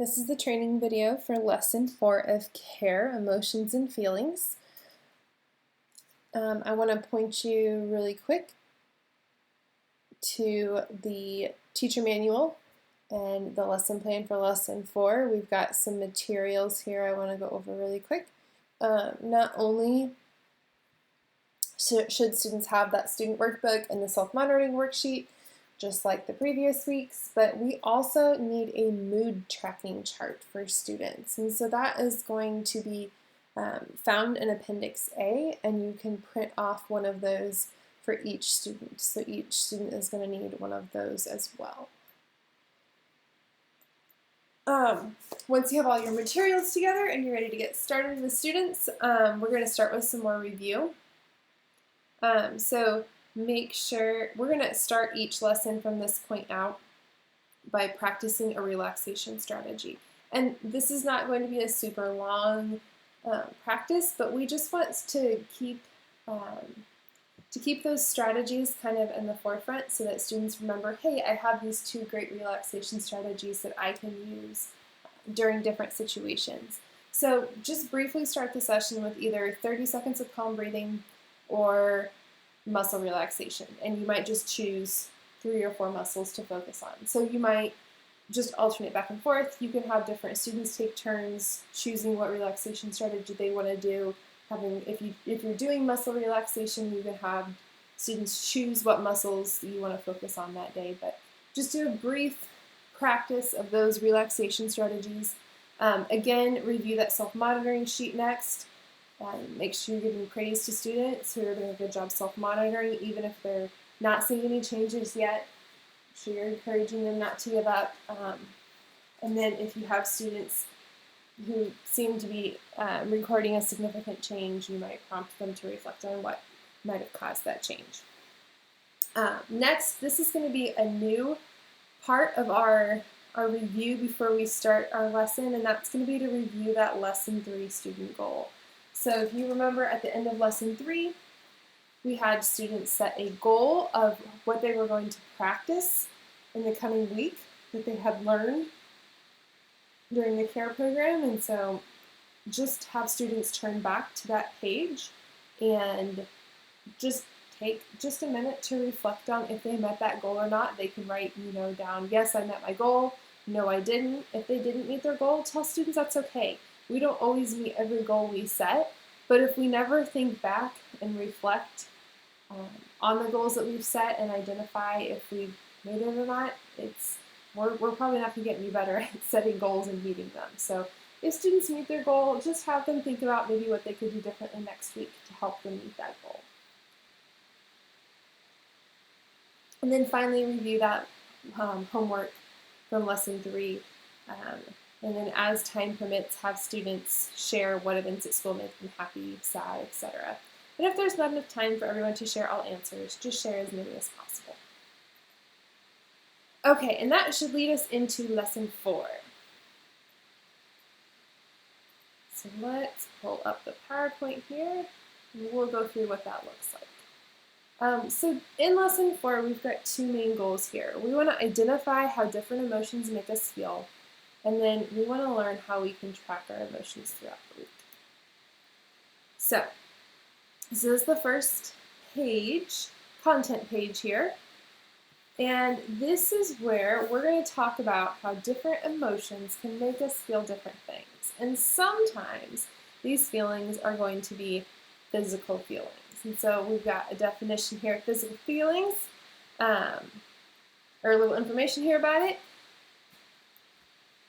This is the training video for Lesson 4 of Care, Emotions and Feelings. I want to point you really quick to the teacher manual and the lesson plan for Lesson 4. We've got some materials here I want to go over really quick. Not only should students have that student workbook and the self-monitoring worksheet, just like the previous weeks, but we also need a mood tracking chart for students. And so that is going to be found in Appendix A, and you can print off one of those for each student. So each student is going to need one of those as well. Once you have all your materials together and you're ready to get started with students, we're going to start with some more review. So make sure, we're going to start each lesson from this point out by practicing a relaxation strategy. And this is not going to be a super long practice, but we just want to keep those strategies kind of in the forefront so that students remember, hey, I have these two great relaxation strategies that I can use during different situations. So just briefly start the session with either 30 seconds of calm breathing or muscle relaxation, and you might just choose 3 or 4 muscles to focus on. So you might just alternate back and forth. You can have different students take turns choosing what relaxation strategy they want to do. If you're doing muscle relaxation, you can have students choose what muscles you want to focus on that day, but just do a brief practice of those relaxation strategies. Again, review that self-monitoring sheet next. Make sure you're giving praise to students who are doing a good job self-monitoring, even if they're not seeing any changes yet. Make sure you're encouraging them not to give up. And then if you have students who seem to be recording a significant change, you might prompt them to reflect on what might have caused that change. Next, this is going to be a new part of our review before we start our lesson, and that's going to be to review that Lesson 3 student goal. So if you remember at the end of Lesson 3, we had students set a goal of what they were going to practice in the coming week that they had learned during the care program. And so just have students turn back to that page and just take just a minute to reflect on if they met that goal or not. They can write, down, yes, I met my goal. No, I didn't. If they didn't meet their goal, tell students that's okay. We don't always meet every goal we set, but if we never think back and reflect on the goals that we've set and identify if we made it or not, we're probably not going to get any better at setting goals and meeting them. So if students meet their goal, just have them think about maybe what they could do differently next week to help them meet that goal. And then finally review that homework from Lesson 3. And then as time permits, have students share what events at school make them happy, sad, etc. And if there's not enough time for everyone to share all answers, just share as many as possible. Okay, and that should lead us into Lesson 4. So let's pull up the PowerPoint here, and we'll go through what that looks like. So in Lesson 4, we've got 2 main goals here. We want to identify how different emotions make us feel, and then we want to learn how we can track our emotions throughout the week. So this is the first page, content page here. And this is where we're going to talk about how different emotions can make us feel different things. And sometimes these feelings are going to be physical feelings. And so we've got a definition here of physical feelings, or a little information here about it.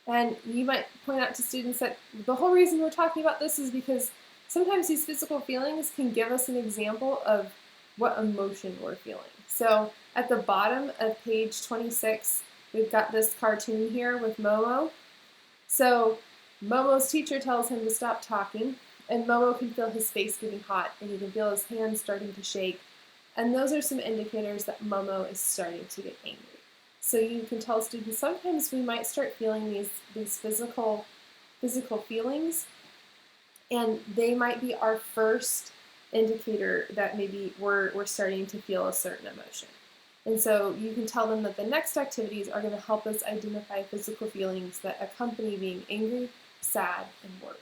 And you might point out to students that the whole reason we're talking about this is because sometimes these physical feelings can give us an example of what emotion we're feeling. So at the bottom of page 26, we've got this cartoon here with Momo. So Momo's teacher tells him to stop talking, and Momo can feel his face getting hot, and he can feel his hands starting to shake. And those are some indicators that Momo is starting to get angry. So you can tell students sometimes we might start feeling these physical feelings, and they might be our first indicator that maybe we're starting to feel a certain emotion. And so you can tell them that the next activities are going to help us identify physical feelings that accompany being angry, sad, and worried.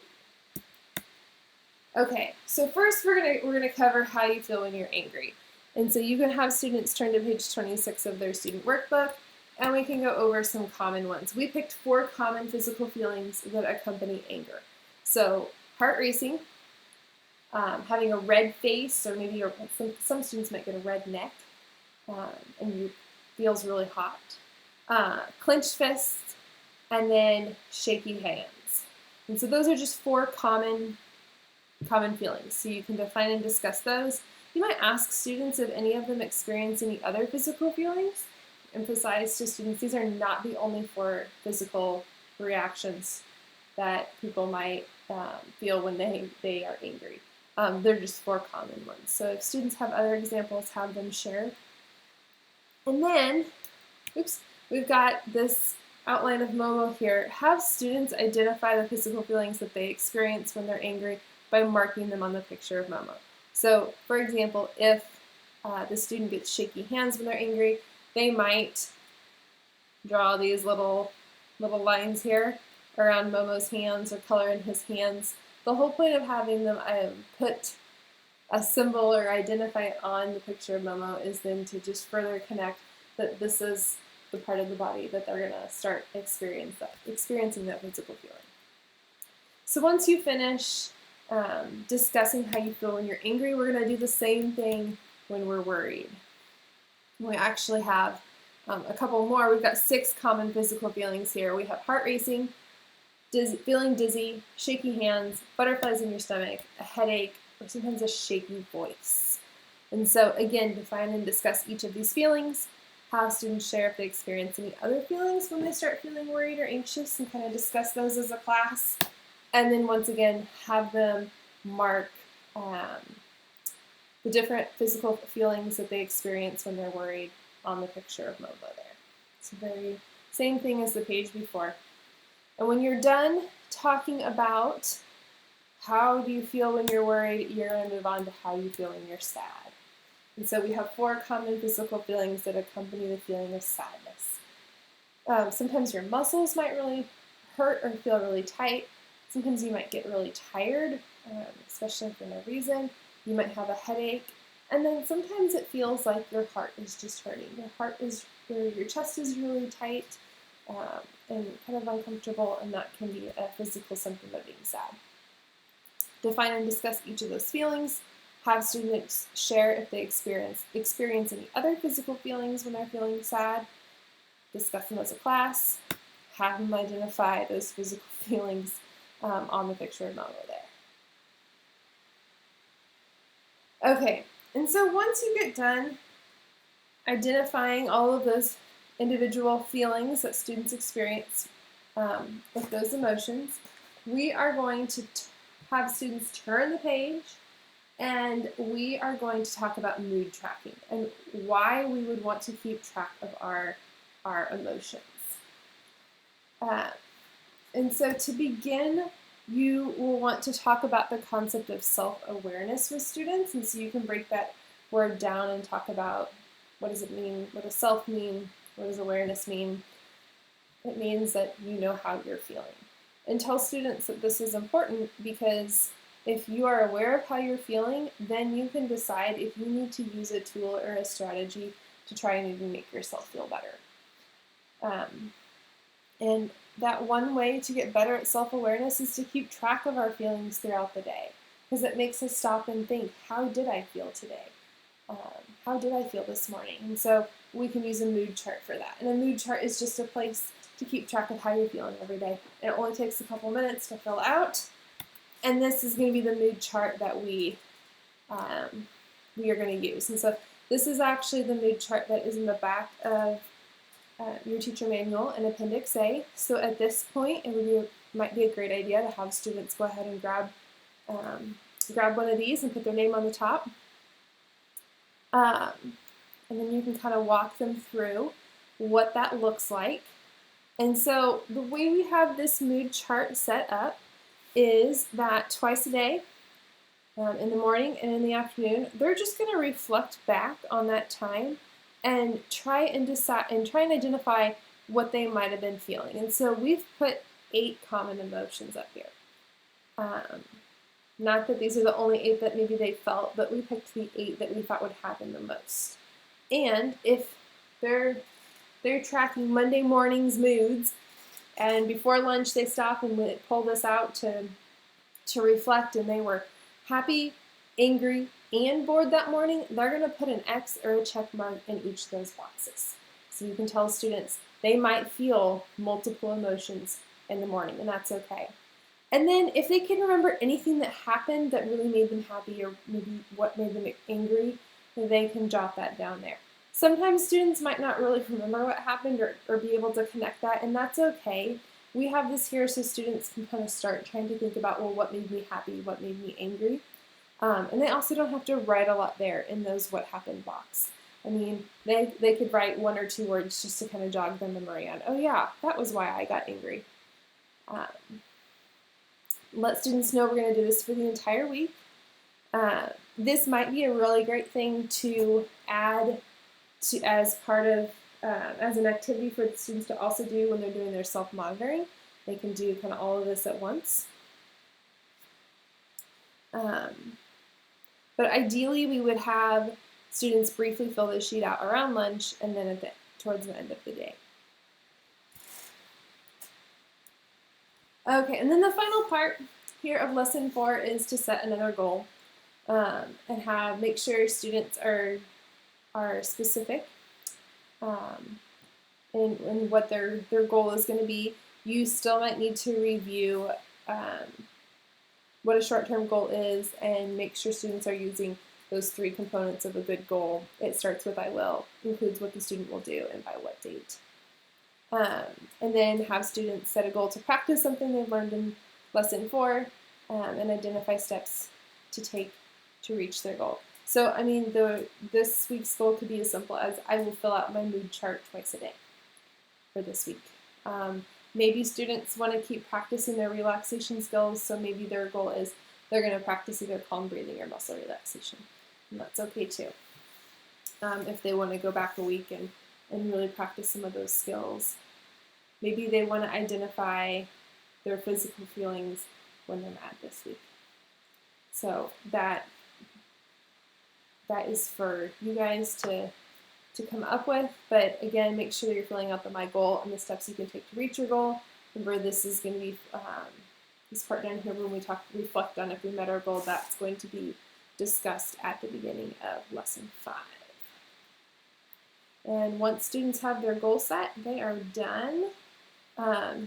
Okay, so first we're gonna cover how you feel when you're angry. And so you can have students turn to page 26 of their student workbook, and we can go over some common ones. We picked 4 common physical feelings that accompany anger. So heart racing, having a red face, or maybe some students might get a red neck, and you feels really hot. Clenched fists, and then shaky hands. And so those are just 4 common feelings. So you can define and discuss those. You might ask students if any of them experience any other physical feelings. Emphasize to students these are not the only 4 physical reactions that people might feel when they are angry. They're just 4 common ones. So if students have other examples, have them share. And then, we've got this outline of Momo here. Have students identify the physical feelings that they experience when they're angry by marking them on the picture of Momo. So, for example, if the student gets shaky hands when they're angry, they might draw these little lines here around Momo's hands or color in his hands. The whole point of having them put a symbol or identify it on the picture of Momo is then to just further connect that this is the part of the body that they're going to start experiencing that physical feeling. So once you finish discussing how you feel when you're angry, we're going to do the same thing when we're worried. We actually have a couple more. We've got 6 common physical feelings here. We have heart racing, feeling dizzy, shaky hands, butterflies in your stomach, a headache, or sometimes a shaky voice. And so again, define and discuss each of these feelings. Have students share if they experience any other feelings when they start feeling worried or anxious, and kind of discuss those as a class. And then once again, have them mark the different physical feelings that they experience when they're worried on the picture of Momo there. It's the very same thing as the page before. And when you're done talking about how do you feel when you're worried, you're going to move on to how you feel when you're sad. And so we have 4 common physical feelings that accompany the feeling of sadness. Sometimes your muscles might really hurt or feel really tight. Sometimes you might get really tired, especially for no reason. You might have a headache. And then sometimes it feels like your heart is just hurting. Your chest is really tight and kind of uncomfortable, and that can be a physical symptom of being sad. Define and discuss each of those feelings. Have students share if they experience any other physical feelings when they're feeling sad. Discuss them as a class. Have them identify those physical feelings on the picture of Momo there. Okay, and so once you get done identifying all of those individual feelings that students experience with those emotions, we are going to have students turn the page, and we are going to talk about mood tracking and why we would want to keep track of our emotions. And so to begin, you will want to talk about the concept of self-awareness with students, and so you can break that word down and talk about what does it mean, what does self mean, what does awareness mean. It means that you know how you're feeling. And tell students that this is important because if you are aware of how you're feeling, then you can decide if you need to use a tool or a strategy to try and even make yourself feel better. And that one way to get better at self-awareness is to keep track of our feelings throughout the day, because it makes us stop and think, how did I feel today? How did I feel this morning? And so we can use a mood chart for that. And a mood chart is just a place to keep track of how you're feeling every day. And it only takes a couple minutes to fill out. And this is going to be the mood chart that we are going to use. And so this is actually the mood chart that is in the back of your teacher manual in Appendix A. So at this point, might be a great idea to have students go ahead and grab one of these and put their name on the top. And then you can kind of walk them through what that looks like. And so the way we have this mood chart set up is that twice a day, in the morning and in the afternoon, they're just going to reflect back on that time and try and decide and try and identify what they might have been feeling. And so we've put 8 common emotions up here. Not that these are the only 8 that maybe they felt, but we picked the 8 that we thought would happen the most. And if they're tracking Monday morning's moods, and before lunch they stop and pull this out to reflect, and they were happy, angry, and bored that morning, they're going to put an X or a check mark in each of those boxes. So you can tell students they might feel multiple emotions in the morning, and that's okay. And then if they can remember anything that happened that really made them happy or maybe what made them angry, they can jot that down there. Sometimes students might not really remember what happened or be able to connect that, and that's okay. We have this here so students can kind of start trying to think about, well, what made me happy, what made me angry. And they also don't have to write a lot there in those what happened box. I mean, they could write 1 or 2 words just to kind of jog their memory on, oh yeah, that was why I got angry. Let students know we're going to do this for the entire week. This might be a really great thing to add to as part of as an activity for the students to also do when they're doing their self-monitoring. They can do kind of all of this at once. But ideally, we would have students briefly fill this sheet out around lunch and then towards the end of the day. Okay, and then the final part here of lesson 4 is to set another goal and make sure students are specific in what their goal is going to be. You still might need to review what a short-term goal is and make sure students are using those 3 components of a good goal. It starts with I will, includes what the student will do and by what date. And then have students set a goal to practice something they've learned in lesson 4 and identify steps to take to reach their goal. So, I mean, this week's goal could be as simple as I will fill out my mood chart twice a day for this week. Maybe students want to keep practicing their relaxation skills, so maybe their goal is they're going to practice either calm breathing or muscle relaxation. And that's okay too. If they want to go back a week and really practice some of those skills. Maybe they want to identify their physical feelings when they're mad this week. So that is for you guys to come up with, but again, make sure you're filling out the my goal and the steps you can take to reach your goal. Remember, this is going to be this part down here when we reflect on if we met our goal. That's going to be discussed at the beginning of lesson 5. And once students have their goal set, they are done.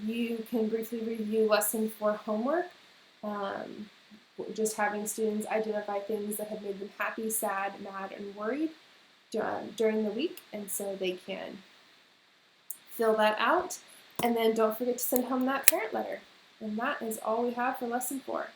You can briefly review lesson 4 homework. Just having students identify things that have made them happy, sad, mad, and worried during the week, and so they can fill that out. And then don't forget to send home that parent letter. And that is all we have for lesson 4.